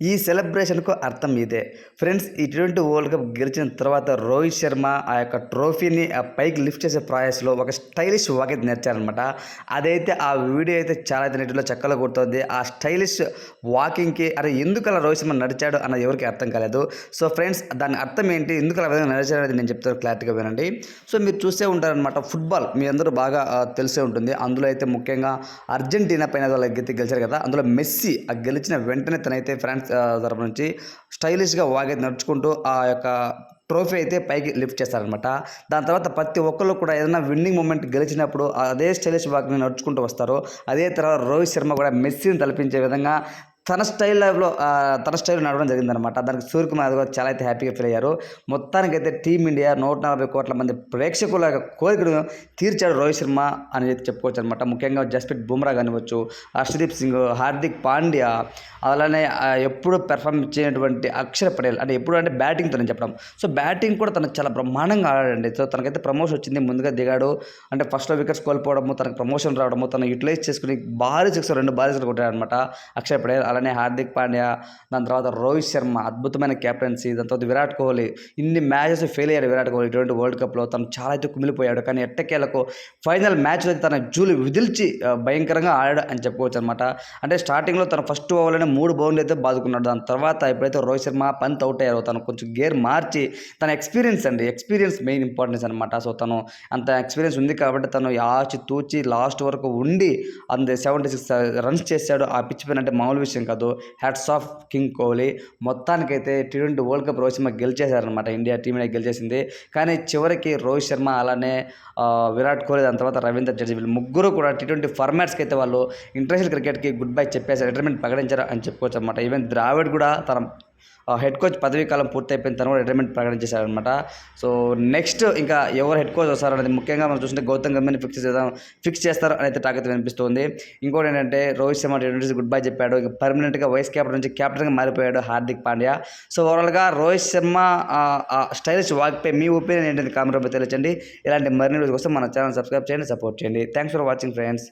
ఈ సెలబ్రేషన్‌కు అర్థం ఇదే. ఫ్రెండ్స్ ఈ టీ20 వరల్డ్ కప్ గెలిచిన తర్వాత రోహిత్ శర్మ ఆ యొక్క ట్రోఫీని పైకి లిఫ్ట్ చేసే ప్రాసెస్‌లో ఒక స్టైలిష్ వాక్ అయితే నేర్చారనమాట. అదైతే ఆ వీడియో అయితే చాలా అయితే నెట్‌లో చక్కర్లు కొడుతోంది. ఆ స్టైలిష్ వాకింగ్‌కి అరే ఎందుకలా రోహిత్ శర్మ నడిచాడు అన్నది ఎవరికీ అర్థం కాలేదు. సో ఫ్రెండ్స్ దాని అర్థం ఏంటి? ఎందుకు అలా విధంగా నడిచాడు అనేది నేను చెప్తాను క్లారిటీగా వినండి. సో మీరు చూసే ఉంటారనమాట ఫుట్‌బాల్ మీ అందరూ బాగా తెలిసే ఉంటుంది. అందులో అయితే ముఖ్యంగా అర్జెంటీనా పైన వాళ్ళు గెలిచారు కదా! అందులో మెస్సీ ఆ గెలిచిన వెంటనే తనైతే ఫ్రాన్స్ తరపు నుంచి స్టైలిష్‌గా వాగైతే నడుచుకుంటూ ఆ యొక్క ట్రోఫీ అయితే పైకి లిఫ్ట్ చేస్తారనమాట. దాని తర్వాత ప్రతి ఒక్కళ్ళు కూడా ఏదైనా విన్నింగ్ మూమెంట్ గెలిచినప్పుడు అదే స్టైలిష్ వాక్‌ని నడుచుకుంటూ వస్తారు. అదే తర్వాత రోహిత్ శర్మ కూడా మెస్సీని తలపించే విధంగా తన స్టైల్‌లో నడవడం జరిగిందనమాట. దానికి సూర్యకుమార్ యాదవ్ గారు చాలా అయితే హ్యాపీగా ఫీల్ అయ్యారు. మొత్తానికైతే టీమిండియా 140 కోట్ల మంది ప్రేక్షకుల కోరికను తీర్చాడు రోహిత్ శర్మ అని చెప్పుకోవచ్చనమాట. ముఖ్యంగా జస్ప్రీత్ బుమ్రా కానివ్వచ్చు, హర్షదీప్ సింగ్, హార్దిక్ పాండ్యా అలానే ఎప్పుడు పెర్ఫార్మ్ చేయనటువంటి అక్షర్ పటేల్ అంటే ఎప్పుడు అంటే బ్యాటింగ్‌తో నేను చెప్పడం. సో బ్యాటింగ్ కూడా తను చాలా బ్రహ్మాండంగా ఆడాడండి. సో తనకైతే ప్రమోషన్ వచ్చింది. ముందుగా దిగాడు. అంటే ఫస్ట్‌లో వికెట్స్ కోల్పోవడము, తనకు ప్రమోషన్ రావడము, తను యుటిలైజ్ చేసుకొని భారీ సిక్సర్ 2 భారీ సిక్సర్లు కొట్టాడనమాట అక్షర్ పటేల్. అలానే హార్దిక్ పాండ్యా, దాని తర్వాత రోహిత్ శర్మ అద్భుతమైన కెప్టెన్సీ, దాని తర్వాత విరాట్ కోహ్లీ ఇన్ని మ్యాచెస్ ఫెయిల్ అయ్యాడు విరాట్ కోహ్లీ ఇటువంటి వరల్డ్ కప్‌లో. తను చాలా అయితే కుమిలిపోయాడు. కానీ ఎట్టకేలకు ఫైనల్ మ్యాచ్‌లో తన జూలు విదిల్చి భయంకరంగా ఆడాడు అని చెప్పుకోవచ్చు అనమాట. అంటే స్టార్టింగ్‌లో తన ఫస్ట్ ఓవర్‌లోనే 3 బౌండ్లు అయితే బాదుకున్నాడు. దాని తర్వాత ఎప్పుడైతే రోహిత్ శర్మ పంత్ అవుట్ అయ్యారో తను కొంచెం గేర్ మార్చి తన ఎక్స్పీరియన్స్ మెయిన్ ఇంపార్టెన్స్ అనమాట. సో తను అంత ఎక్స్పీరియన్స్ ఉంది కాబట్టి తను ఆచి తూచి లాస్ట్ వరకు ఉండి 76 రన్స్ చేశాడు. ఆ పిచ్ పైన అంటే మామూలు విషయం కాదు. Hats off king Kohli. మొత్తానికైతే టీ20 వరల్డ్ కప్ రోహిత్ శర్మ గెలిచేశారనమాట. టీమిండియా గెలిచేసింది. కానీ చివరికి రోహిత్ శర్మ అలానే విరాట్ కోహ్లీ దాని తర్వాత రవీంద్ర జడేజా వీళ్ళు ముగ్గురు కూడా టీ20 ఫార్మాట్స్కి అయితే వాళ్ళు ఇంటర్నేషనల్ క్రికెట్కి గుడ్ బై చెప్పేశారు. రిటైర్మెంట్ ప్రకటించారు అని చెప్పుకోవచ్చు అనమాట. ఈవెన్ ద్రావిడ్ కూడా తన హెడ్ కోచ్ పదవీ కాలం పూర్తయిపోయిన తర్వాత రిటైర్మెంట్ ప్రకటించేశారనమాట. సో నెక్స్ట్ ఇంకా ఎవరు హెడ్ కోచ్ వస్తారు అనేది ముఖ్యంగా మనం చూస్తుంటే గౌతమ్ గంభీర్ని ఫిక్స్ చేస్తారు అనేది టాక్ అయితే వినిపిస్తుంది. ఇంకోటి ఏంటంటే Rohit Sharma T20 good bye చెప్పాడు. ఇక పర్మనెంట్గా వైస్ కెప్టెన్ నుంచి కెప్టెన్గా మారిపోయాడు హార్దిక్ పాండ్యా. సో ఓవరాల్గా రోహిత్ శర్మ స్టైలిష్ వాక్పై మీ ఒపీనియన్ ఏంటంటే కామెంట్ రూపంలో తెలియచండి. ఇలాంటి మరిన్ని రోజు కోసం మన ఛానల్ సబ్స్క్రైబ్ చేయండి, సపోర్ట్ చేయండి. Thanks for watching friends.